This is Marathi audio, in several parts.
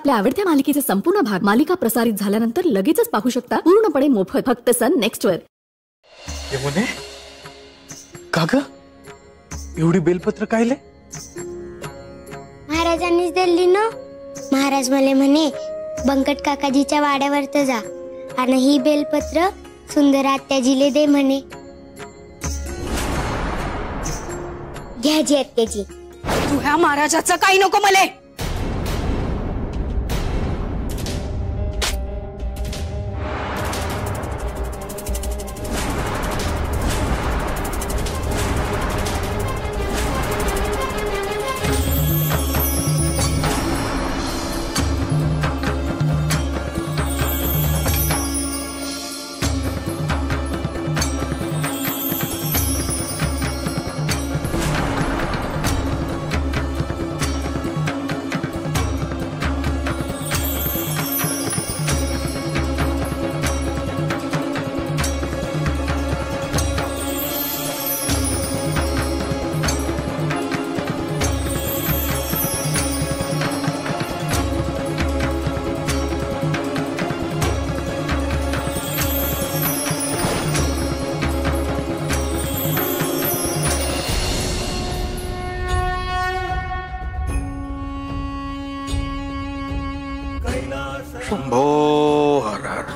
आपल्या आवडत्या मालिकेचे संपूर्ण भाग मालिका प्रसारित झाल्यानंतर लगेचच पाहू शकता पूर्णपणे मोफत फक्त सन नेक्स्ट वर. का ग एवढी बेलपत्र कायले? महाराजांनीच दिली ना. महाराज मला म्हणे बंकट काकाजीच्या वाड्यावर जा आणि ही बेलपत्र सुंदर आत्याजीले दे म्हणे. घ्या जी आत्याजी. तू ह्या महाराजाचं काही नको मले. शंभो हर हर.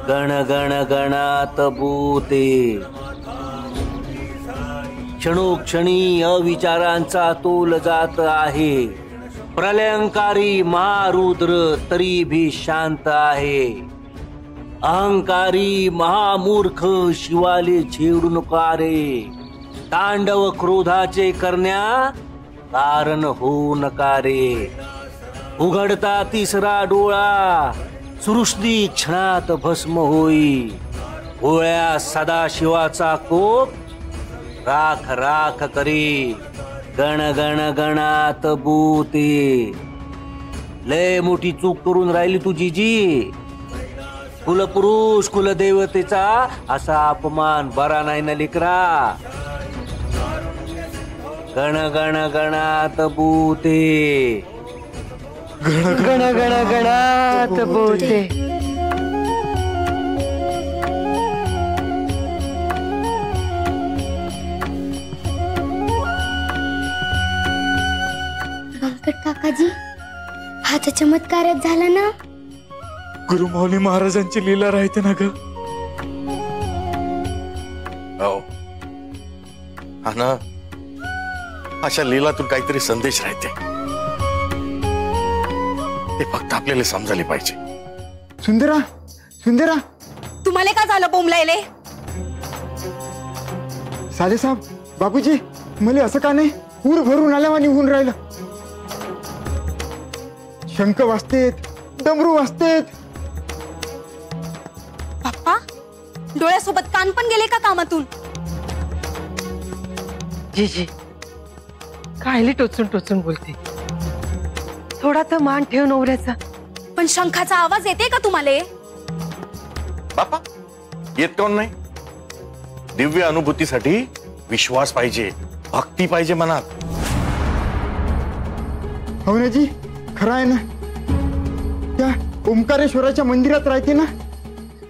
गण गण गणात भूते. क्षणोक्षणी अविचारांचा तोल जात आहे. प्रलयंकारी महारुद्र तरी भी शांत आहे. अहंकारी महामूर्ख शिवाले छेडू नका रे. तांडव क्रोधाचे करण्या कारण होऊ नका रे. उघडता तिसरा डोळा सृष्टी क्षणात भस्म होई. भोळ्या सदाशिवाचा कोप राख राख करी. गण गण गणात भूते. लय मोठी चूक करून राहिली तुझी जी. कुलपुरुष कुलदेवतेचा असा अपमान बरा नाही ना लेकरा. गण गण गणात भूते. गण गण गण गणात भूते. बंकट काकाजी हा तर चमत्कारच झाला ना. गुरुमाऊली महाराजांची लीला राहते ना ग. हा ना, अशा लीलातून काहीतरी संदेश राहते. ते फक्त आपल्याला समजायला पाहिजे. सुंदरा सुंदरा तुम्हाला का झालं बोंबलायले? साले साहेब बापूजी मला असं का नाही पूर भरून आल्यावर निघून राहिलं. शंख वाजतेत डमरू वाजतेत. पप्पा डोळ्यासोबत कान पण गेले का कामातून? जी कायले टोचून टोचून बोलते. थोडा तर मान ठेव नवऱ्याचा. पण शंखाचा आवाज येते का तुम्हाला? बापा येत कोण नाही. दिव्य अनुभूतीसाठी विश्वास पाहिजे, भक्ती पाहिजे मनात. हो ना जी खरं आहे ना. त्या ओंकारेश्वराच्या मंदिरात राहते ना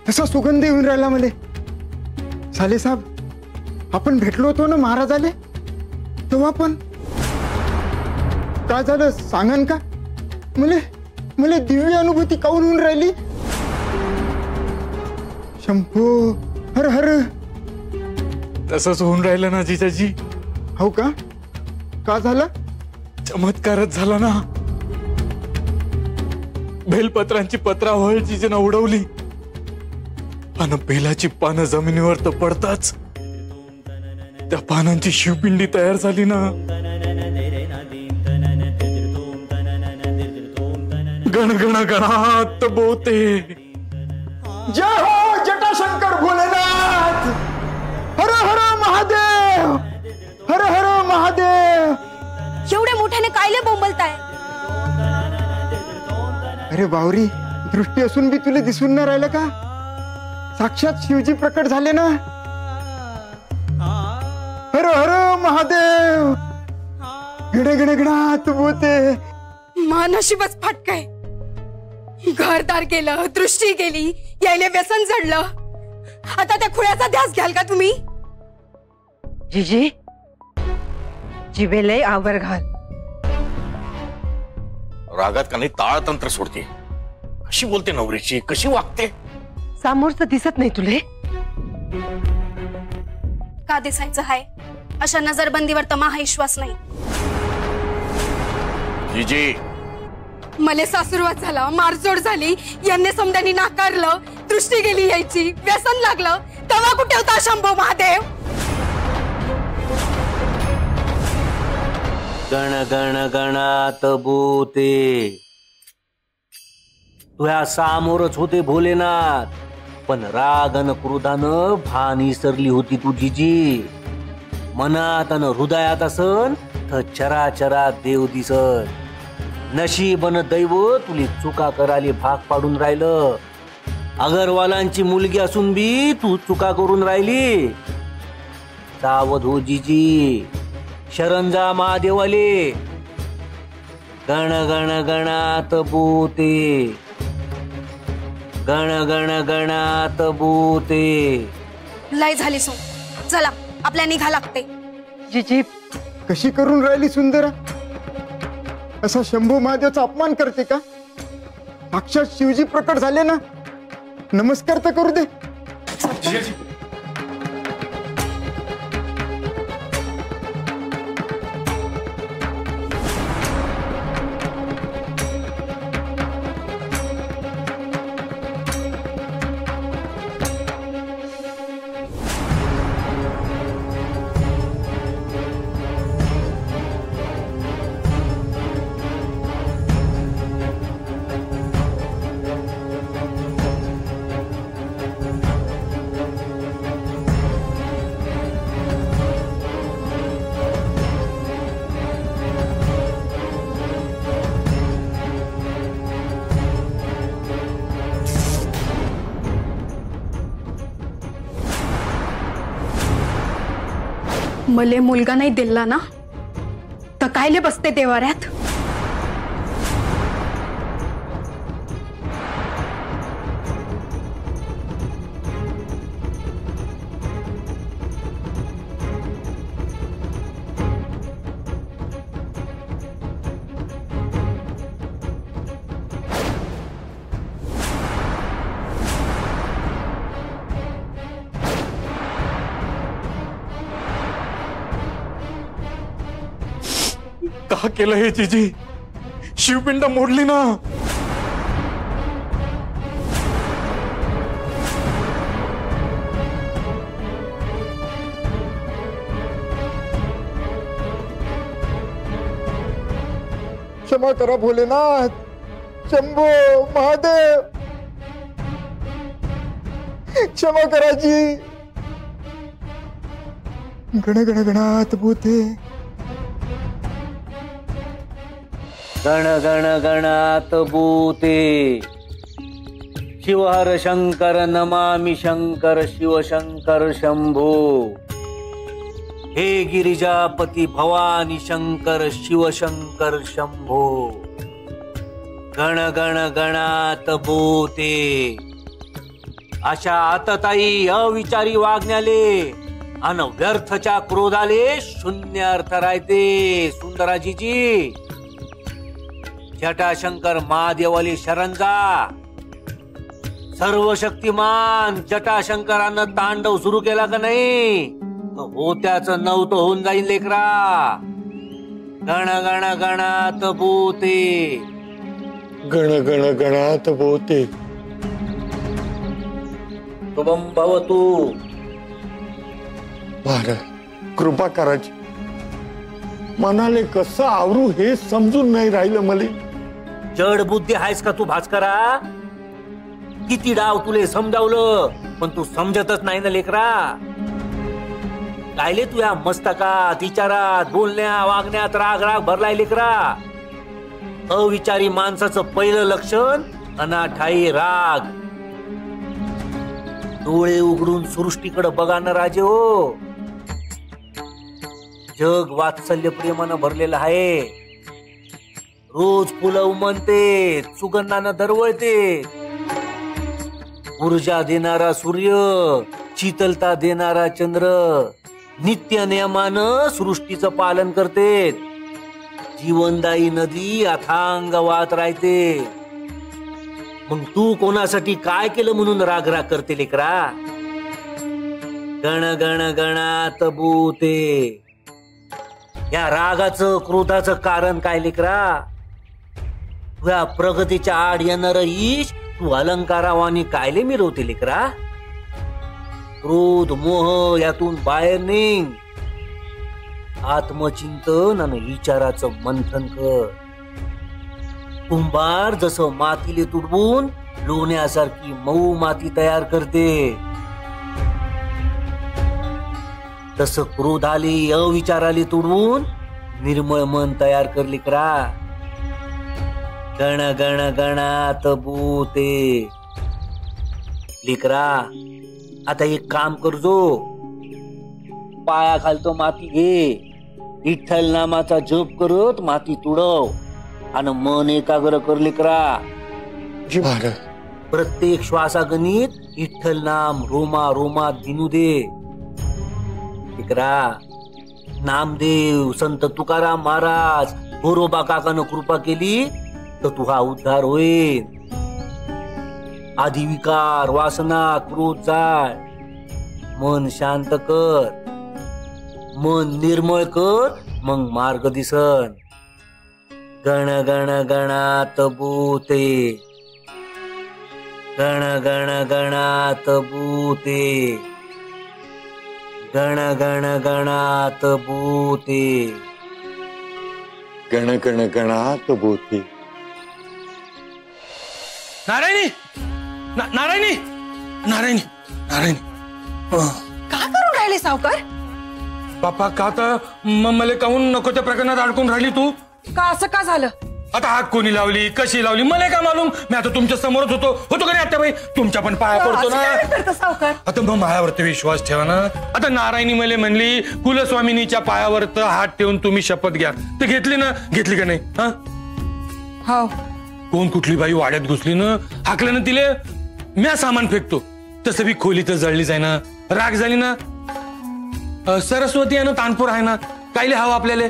तसा सुगंध येऊन राहिला मला. साले साहेब आपण भेटलो होतो ना महाराजाले तेव्हा पण. काय झालं सांगन का? मला दिव्य अनुभूती काऊन होऊन राहिली. शंभो हर हर. तसंच होऊन राहिलं ना जिजाजी. हो का? का झालं? चमत्कारच झाला ना. बेलपत्रांची पत्रावळ जिजेनं उडवली आणि बेलाची पानं जमिनीवर तर पडताच त्या पानांची शिवपिंडी तयार झाली ना. गण गण गणात बोते. जय हो जटाशंकर भोलेनाथ. अरे बावरी, दृष्टी असून बी तुला दिसून न राहिलं का? साक्षात शिवजी प्रकट झाले ना. हर हर महादेव. गणगणगणात बोते. नशीबच फाटकय. घरदार गेलं, दृष्टी गेली, यायले व्यसन जडलं. आता त्या खुळ्याचा ध्यास घ्याल का तुम्ही? जिजी, जिवेले आवर घाल. रागात का नाही ताळतंत्र सोडते. कशी बोलते नवरीची, कशी वागते. समोरच दिसत नाही तुले? का दिसायचं हाय? अशा नजरबंदीवर तर माहा विश्वास नाही. जीजी, मले सासुरवात झाला, मारजोड झाली, यांनी समद्यांनी नाकारलं, दृष्टी गेली यायची, व्यसन लागलं, तेव्हा कुठे होता शंभो महादेव? गण गण गणात बोते. तुया सामोरच होते भोलेनाथ, पण रागन क्रोधानं भान विसरली होती तुझी जी. मनात अन हृदयात असन तर चराचरात देव दिसत. नशीबन दैव तुली चुका करायला भाग पाडून राहिलं. अगरवालांची मुलगी असून बी तू चुका करून राहिली. सावध हो जीजी, शरण जा महादेवाले. गण गण गणात बोते. गण गण गणात बोते. लय झाली सो, चला आपल्या निघा लागते. जिजी, कशी करून राहिली सुंदरा. असा शंभू महादेवचा अपमान करते का? साक्षात शिवजी प्रकट झाले ना. नमस्कार तर करू दे. मले मुलगा नाही दिला ना, तर कायले बसते देवाऱ्यात? का केलं हे जीजी? शिवपिंड मोडली ना. क्षमा करा भोलेनाथ, शंभो महादेव, क्षमा करा जी. गण गण गणात बोते. गण गण गणात बोते. शिवहर शंकर नमामि शंकर शिव शंकर शंभो. हे गिरिजापती भवानी शंकर शिव शंकर शंभो. गण गण गणात बोते. अशा आतताई अविचारी वागण्याले अन व्यर्थच्या क्रोधाले शून्य अर्थ राहते सुंदराजीजी. जटाशंकर महादेवाली शरण जा. सर्व शक्तिमान जटाशंकरानं तांडव सुरू केला का नाही तर होत्याचं नव्हतं होऊन जाईल लेकरा. गण गण गणात बोते. गण गण गणात बोते. शुभम भवतु. महाराज, कृपा करायची. मनाले कसं आवरू हे समजून नाही राहिलं मले. जड बुद्धी आहेस का तू भास्करा? किती डाव तुले समजावलं पण तू समजतच नाही ना लेकरा. कायले तुया मस्तकात विचारात बोलण्या वागण्यात राग राग भरलाय लेकरा. अविचारी माणसाचं पहिलं लक्षण अनाठाई राग. डोळे उघडून सृष्टीकडे बघा ना राजे हो. जग वात्सल्य प्रेमानं भरलेलं आहे. रोज फुलं उमलते, सुगंधानं दरवळते. ऊर्जा देणारा सूर्य, शीतलता देणारा चंद्र नित्य नियमानं सृष्टीचं पालन करते. जीवनदायी नदी अथांग वाहत राहते. मग तू कोणासाठी काय केलं म्हणून रागराग करते लेकरा? गण गण गणात भूते. या रागाचं क्रोधाचं कारण काय लेकरा? तुझ्या प्रगतीच्या आड येणार ईश तू अलंकारावानी कायले मिरवते लेकरा? क्रोध मोह यातून बाहेर निघ. आत्मचिंतन आणि विचाराचं मंथन कर. कुंभार जसं मातीले तुडवून लोण्यासारखी मऊ माती तयार करते, तसं क्रोधाले अविचाराले तुडवून निर्मळ मन तयार कर लेकरा. गण गण गणात भूते. लेकरा आता एक काम करजो. पाया खालतो माती घे. विठ्ठल नामाचा जप करत माती तुडव आणि मन एकाग्र कर लेकरा. प्रत्येक श्वासागणित विठ्ठल नाम रोमा रोमात गिनू दे लेकरा. नामदेव, संत तुकाराम महाराज, गोरोबा काकानं कृपा केली तर तुझा उद्धार होईल. आधी विकार, वासना, क्रोध जाळ. मन शांत कर, मन निर्मळ कर, मग मार्ग दिसन. गण गण गणात भूते. गण गण गणात भूते. गण गण गणात भूते. गण गण गणात भूते. नारायणी, नारायणी, नारायणी, नारायणी. का करून राहिले सावकार? बापा का तर मला काहून नको त्या प्रकरणात अडकून राहिली तू? का असं का झालं? आता हात कोणी लावली, कशी लावली, मला काय मालूम? मी आता तुमच्या समोरच होतो का नाही आत्याबाई? तुमच्या पण पाया पडतो ना. सावकार आता मग माझ्यावरती विश्वास ठेवा ना. आता नारायणी मला म्हणली कुलस्वामिनीच्या पायावरत हात ठेवून तुम्ही शपथ घ्या, तर घेतली ना? घेतली का नाही? हो. कोण कुठली बाई वाड्यात घुसली ना, हाकलं ना तिले, म्या सामान फेकतो. तसं बी खोली तर जळलीच आहे ना, राग झाली ना. सरस्वती आहे ना, तानपूर आहे ना, कायले हवं आपल्याला?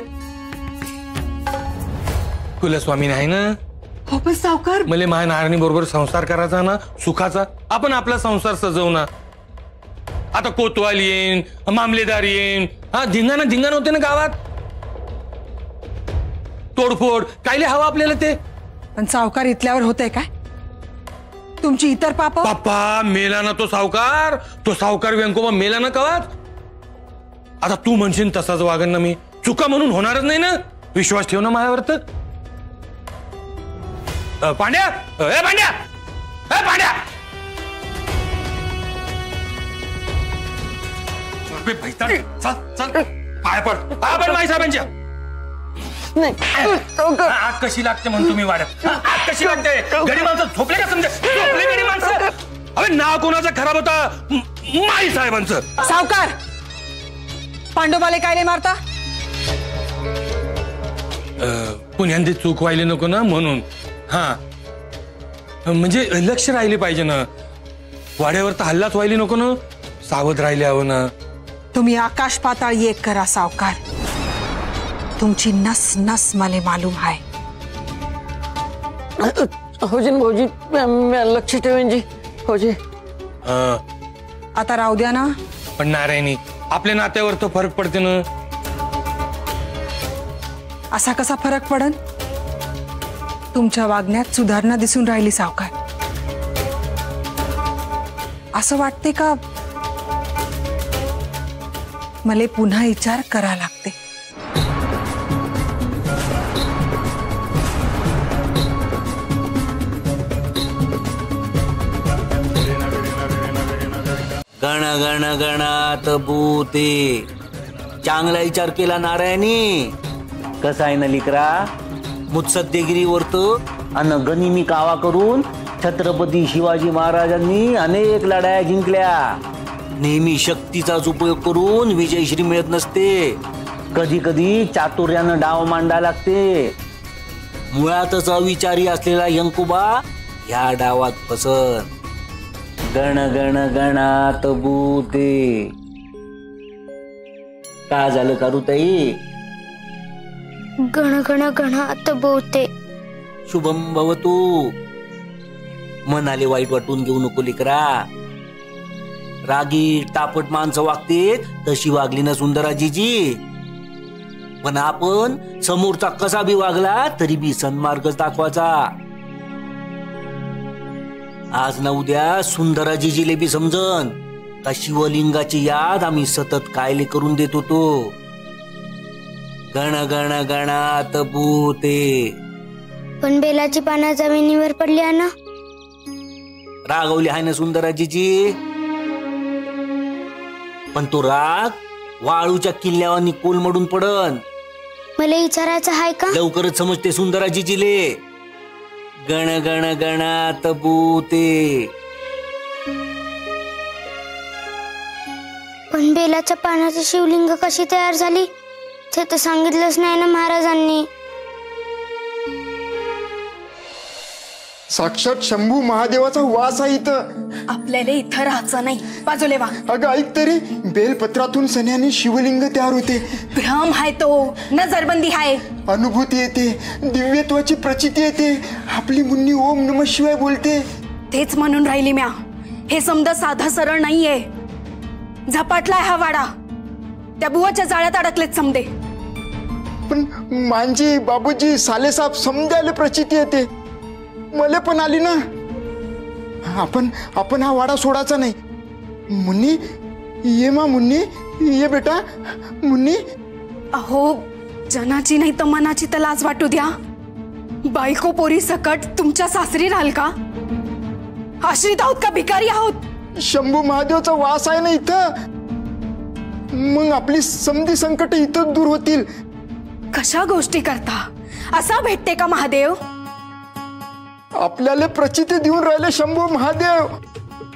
कुलस्वामी आहे ना. हो पण सावकार, मला माझ्या नारायणी बरोबर संसार करायचा ना, सुखाचा. आपण आपला संसार सजवू ना. आता कोतवाल येईन, मामलेदार येईन, धिंगाणा धिंगाणा होते ना गावात. तोडफोड कायले हवं आपल्याला ते? पण सावकार इथल्यावर होतंय काय? तुमची इतर पाप? बाप्पा मेला ना तो सावकार व्यंकोबा मेला ना कवाच. आता तू म्हणशील तसाच वागन ना मी. चुका म्हणून होणारच नाही ना. विश्वास ठेव ना माझ्यावर. तर पांड्या, ए पांड्या, ए पांड्या. चल चल पाय पड माई साहेबांच्या. आग कशी लागते म्हणून तुम्ही वाड्यात? आग कशी लागते? गडी माणसं झोपले का? समजा झोपले गडी माणसं. अरे नाव कोणाचा खराब होता? माई साहेबांचं. सावकार, पांडोबाले कायले मारता? पुण्यांदी चूक व्हायला नको ना म्हणून. म्हणजे लक्ष राहिले पाहिजे ना. वाड्यावर तर हल्लाच व्हायला नको ना. सावध राहिले हवं ना. तुम्ही आकाश पाताळ एक करा सावकार. तुमची नस नस मला मालूम आहे. होजी भाऊजी, लक्ष ठेवेन जी. होजी आता राहू द्या ना. पण नारायणी, आपल्या नात्यावर तो फरक पडते ना. असा कसा फरक पडन? तुमच्या वागण्यात सुधारणा दिसून राहिली सावकार. असं वाटते का मला पुन्हा विचार करा लागते? गण गण गणात भूते. चांगला विचार केला नारायणी. कसा आहे ना लिकरा? मुत्सद्देगिरी वर्त आणि गनिमी कावा करून छत्रपती शिवाजी महाराजांनी अनेक लढाया जिंकल्या. नेहमी शक्तीचाच उपयोग करून विजयश्री मिळत नसते. कधी कधी चातुर्यानं डाव मांडा लागते. मुळातच अविचारी असलेला यंकुबा ह्या डावात फसन. गण गण गणात भूते. का झालं कारुताई? गण गण गणात बोते. शुभम भवतु. मनाले वाईट वाटून घेऊ नको लेकरा. रागी तापट माणसं वागतेत तशी वागली ना सुंदराजीजी. पण आपण समोरचा कसा बी वागला तरी बी सन्मार्गच दाखवायचा. आज ना उद्या सुंदराजीजीले बी समजन का शिवलिंगाची याद आम्ही सतत कायले करून देत होतो. गण गण गणात भूते. पण बेलाची पानं जमिनीवर पडली ना. रागवली आहे ना सुंदराजीजी. पण तो राग वाळूच्या किल्ल्यावानी कोलमडून पडन. मला विचारायचं आहे का? लवकरच समजते सुंदराजीजीले. गण गण गणात भूते. पण बेलाच्या पानाची शिवलिंग कशी तयार झाली ते तर सांगितलंच नाही ना महाराजांनी. साक्षात शंभू महादेवाचा वास आहे इथं. आपल्याला इथं राहायचं नाही. बाजूले वा. अगं ऐक तरी, बेलपत्रातून सन्याने शिवलिंग तयार होते. भ्रम हाय तो, नजरबंदी हाय. अनुभूती येते, दिव्यत्वाची प्रचिती येते. आपली मुन्नी ओम नमः शिवाय बोलते. तेच म्हणून राहिली म्या. हे समज साधा सरळ नाहीये. झपाटलाय हा वाडा. त्या बुवाच्या जाळ्यात अडकलेत समदे. पण मांजी बाबूजी सालेसाहेब समजायला प्रचिती येते. मला पण आली ना. आपण हा वाडा सोडायचा नाही. मुन्नी ये मा. मुन्नी ये बेटा. मुन्नी. अहो जनाची नाही तर मनाची तर लाज वाटू द्या. बायको पोरी सकट तुमच्या सासरी राहाल का? आश्रित आहोत का भिकारी आहोत? शंभू महादेवचा वास आहे ना इथं. मग आपली समधी संकट इथं दूर होतील. कशा गोष्टी करता? असा भेटते का महादेव? आपल्याला प्रचिती देऊन राहिले शंभू महादेव.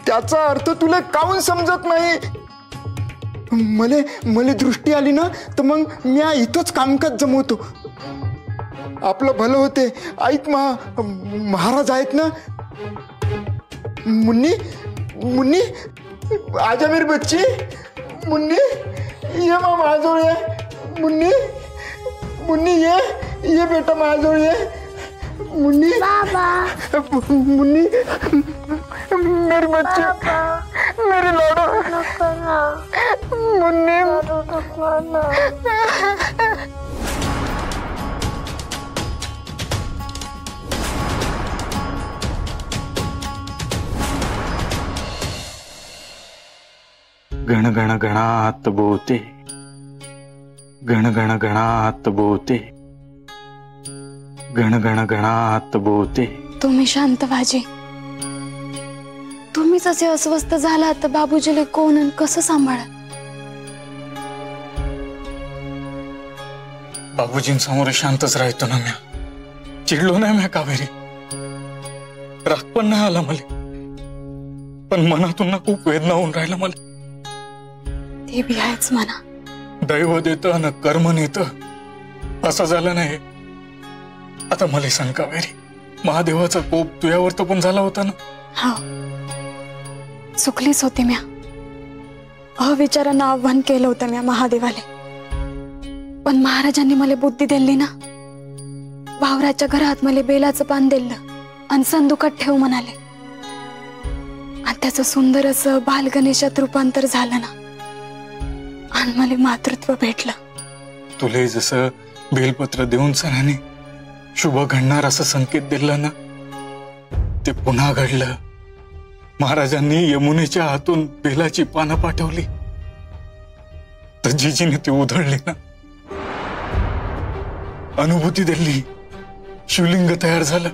त्याचा अर्थ तुला काहून समजत नाही? मले दृष्टी आली ना तर मग मी इथंच कामकाज जमवतो. आपलं भलं होते. ऐक महाराज आहेत ना. मुन्नी मुन्नी आजा मेरी बच्ची. मुन्नी ये माँ माझोड़ ये. मुन्नी मुन्नी ये बेटा माझोड़ ये. मुन्नी बाबा. मुन्नी मेरी बच्ची. मेरी लाडो. मुन्नी. गण गण गणात भूते. गण गण गणात भूते. गण गण गणात भूते. तुम्ही शांत व्हाजी. तुम्हीच असे अस्वस्थ झाला तर बाबूजीला कोण आणि कसं सांभाळ? बाबूजींसमोर शांतच राहतो ना म्या. चिडलो नाही म्या कावेरी. राग पण नाही आला मला. पण मनातून ना खूप वेदना होऊन राहिला मला. ते बी आहेच म्हणा. दैव देतं ना कर्म नेतं असं झालं नाही. आता मला सांग कावेरी, महादेवाचा कोप तुझ्यावर तर पण झाला होता ना? हा, चुकलीच होती म्या. अविचारानं आव्हान केलं होतं म्या महादेवाले. पण महाराजांनी मला बुद्धी दिली ना. वावराच्या घरात मला बेलाचं पान दिलं आणि संदुकात ठेव म्हणाले. आणि त्याचं सुंदर असं बाल गणेशात रूपांतर झालं ना. आणि मला मातृत्व भेटलं. तुले जसं बेलपत्र देऊन सणाने शुभ घडणार असं संकेत दिला ना, ते पुन्हा घडलं. महाराजांनी यमुनेच्या हातून बेलाची पानं पाठवली तर जिजीने ती उधळली ना. अनुभूती दिली. शिवलिंग तयार झालं.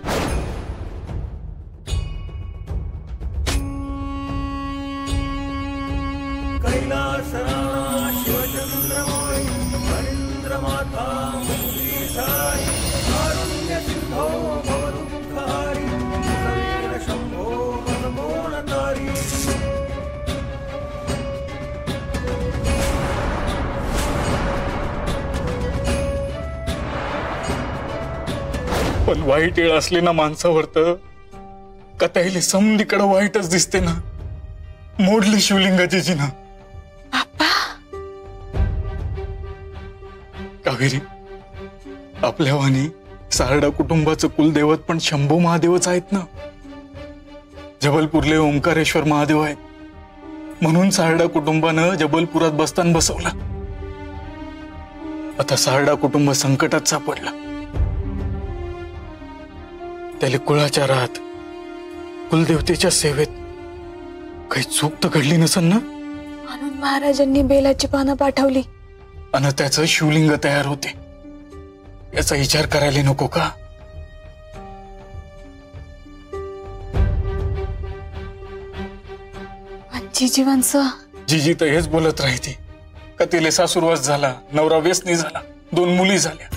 पण वाईट वेळ असली ना माणसावर तर कथाईले समधीकडे वाईटच दिसते ना. मोडली शिवलिंग जिजीनं. कावेरी, आपल्या वाणी सारडा कुटुंबाचं कुलदैवत पण शंभू महादेवच आहेत ना. जबलपूरले ओंकारेश्वर महादेव आहेत म्हणून सारडा कुटुंबानं जबलपुरात बस्तान बसवलं. आता सारडा कुटुंब संकटात सापडलं. त्याला कुळाच्या राहत कुलदेवतेच्या सेवेत काही चूक तर घडली नसन ना. म्हणून महाराजांनी बेलाची पानं पाठवली आणि त्याचं शिवलिंग तयार होते. याचा विचार करायला नको का? जीजीवंश जीजी तर हेच बोलत राहते का तिले सासूरवास झाला, नवरा व्यसनी झाला, 2 मुली झाल्या.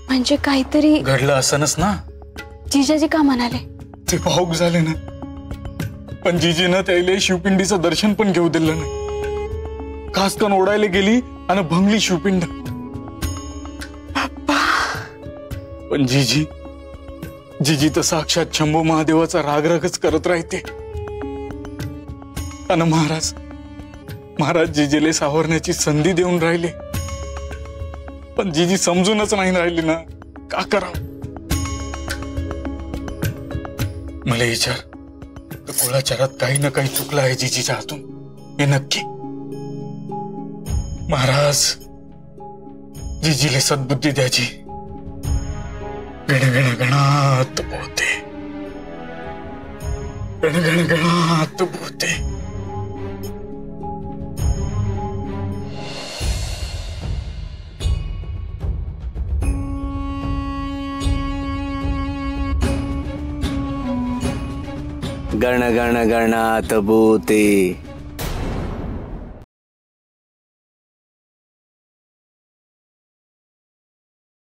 म्हणजे काहीतरी घडलं असनच ना. जिजाजी का म्हणाले? ते भाऊक झाले ना. पण जीजीनं त्याला शिवपिंडीचं दर्शन पण घेऊ दिलं नाही. कासकन ओढायला गेली आणि भंगली शिवपिंड. पण जीजी तर साक्षात शंभू महादेवाचा रागरागच करत राहते. आणि महाराज जीजीले सावरण्याची संधी देऊन राहिले. पण जीजी समजूनच नाही राहिली ना. का करावं? मला विचार, कुळाचारात काही ना काही चुकलं आहे जीजीच्या हातून, हे नक्की. महाराज जीजीले सद्बुद्धी द्यायची. गण गण गणात बोते, गण गण गणात बोते. गण गण गणात बोते.